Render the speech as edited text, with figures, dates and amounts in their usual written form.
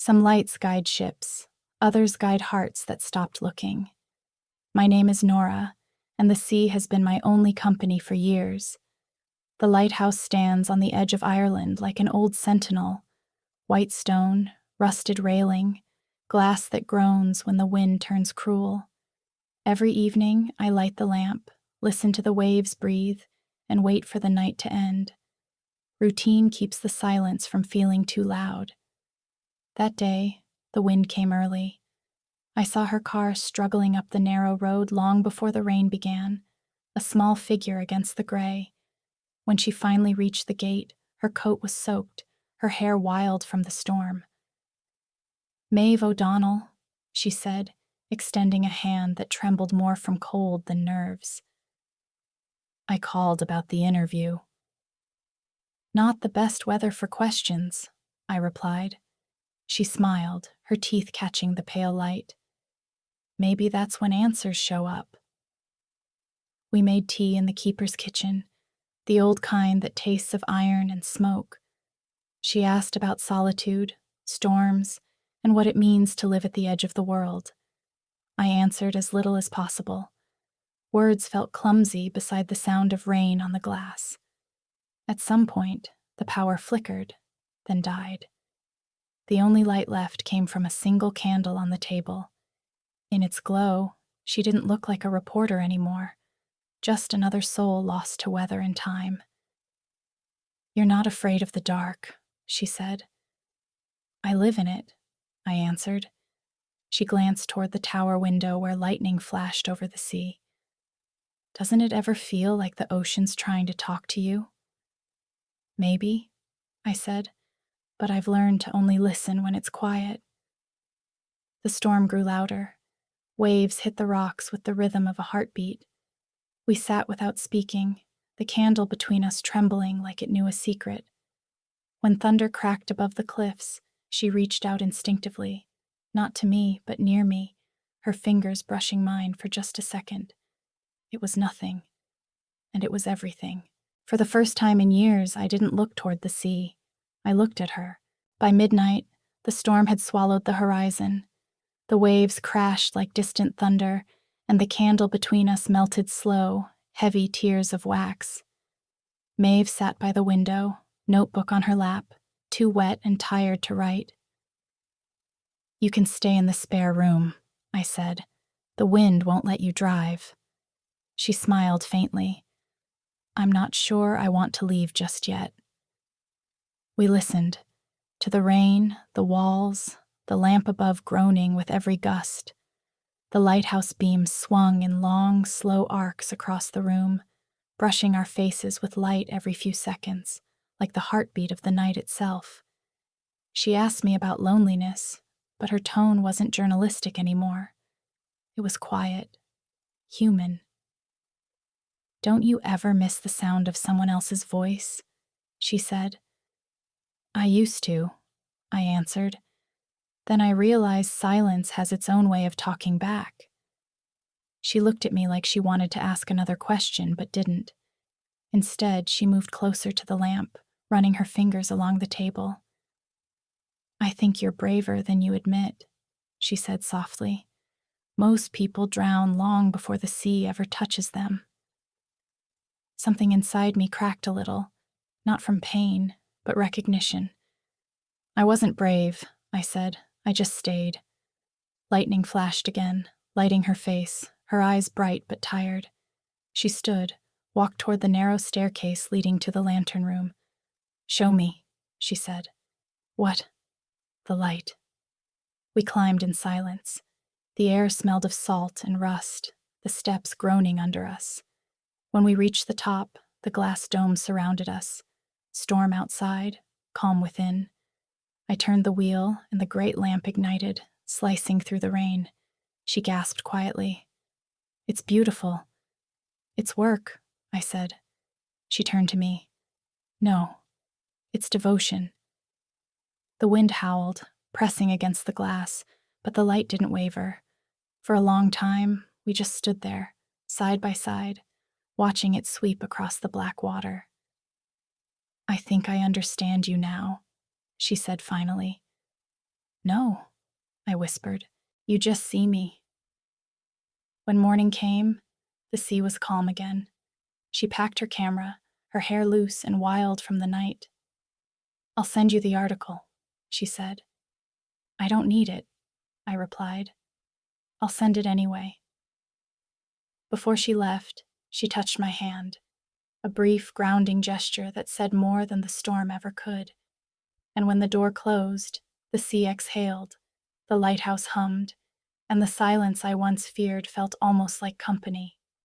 Some lights guide ships, others guide hearts that stopped looking. My name is Nora, and the sea has been my only company for years. The lighthouse stands on the edge of Ireland like an old sentinel, white stone, rusted railing, glass that groans when the wind turns cruel. Every evening, I light the lamp, listen to the waves breathe, and wait for the night to end. Routine keeps the silence from feeling too loud. That day, the wind came early. I saw her car struggling up the narrow road long before the rain began, a small figure against the gray. When she finally reached the gate, her coat was soaked, her hair wild from the storm. "Maeve O'Donnell," she said, extending a hand that trembled more from cold than nerves. "I called about the interview." "Not the best weather for questions," I replied. She smiled, her teeth catching the pale light. "Maybe that's when answers show up." We made tea in the keeper's kitchen, the old kind that tastes of iron and smoke. She asked about solitude, storms, and what it means to live at the edge of the world. I answered as little as possible. Words felt clumsy beside the sound of rain on the glass. At some point, the power flickered, then died. The only light left came from a single candle on the table. In its glow, she didn't look like a reporter anymore, just another soul lost to weather and time. "You're not afraid of the dark," she said. "I live in it," I answered. She glanced toward the tower window where lightning flashed over the sea. "Doesn't it ever feel like the ocean's trying to talk to you?" "Maybe," I said, "but I've learned to only listen when it's quiet." The storm grew louder. Waves hit the rocks with the rhythm of a heartbeat. We sat without speaking, the candle between us trembling like it knew a secret. When thunder cracked above the cliffs, she reached out instinctively, not to me, but near me, her fingers brushing mine for just a second. It was nothing, and it was everything. For the first time in years, I didn't look toward the sea. I looked at her. By midnight, the storm had swallowed the horizon. The waves crashed like distant thunder, and the candle between us melted slow, heavy tears of wax. Maeve sat by the window, notebook on her lap, too wet and tired to write. "You can stay in the spare room," I said. "The wind won't let you drive." She smiled faintly. "I'm not sure I want to leave just yet." We listened, to the rain, the walls, the lamp above groaning with every gust. The lighthouse beams swung in long, slow arcs across the room, brushing our faces with light every few seconds, like the heartbeat of the night itself. She asked me about loneliness, but her tone wasn't journalistic anymore. It was quiet, human. "Don't you ever miss the sound of someone else's voice?" she said. "I used to," I answered. Then I realized silence has its own way of talking back. She looked at me like she wanted to ask another question, but didn't. Instead, she moved closer to the lamp, running her fingers along the table. "I think you're braver than you admit," she said softly. "Most people drown long before the sea ever touches them." Something inside me cracked a little, not from pain, but recognition. "I wasn't brave," I said. "I just stayed." Lightning flashed again, lighting her face, her eyes bright but tired. She stood, walked toward the narrow staircase leading to the lantern room. "Show me," she said. "What?" "The light." We climbed in silence. The air smelled of salt and rust, the steps groaning under us. When we reached the top, the glass dome surrounded us. Storm outside, calm within. I turned the wheel, and the great lamp ignited, slicing through the rain. She gasped quietly. "It's beautiful." "It's work," I said. She turned to me. "No, it's devotion." The wind howled, pressing against the glass, but the light didn't waver. For a long time, we just stood there, side by side, watching it sweep across the black water. "I think I understand you now," she said finally. No, I whispered. You just see me. When morning came, the sea was calm again. She packed her camera, her hair loose and wild from the night. I'll send you the article, she said. I don't need it, I replied. I'll send it anyway. Before she left, she touched my hand, a brief, grounding gesture that said more than the storm ever could. And when the door closed, the sea exhaled, the lighthouse hummed, and the silence I once feared felt almost like company.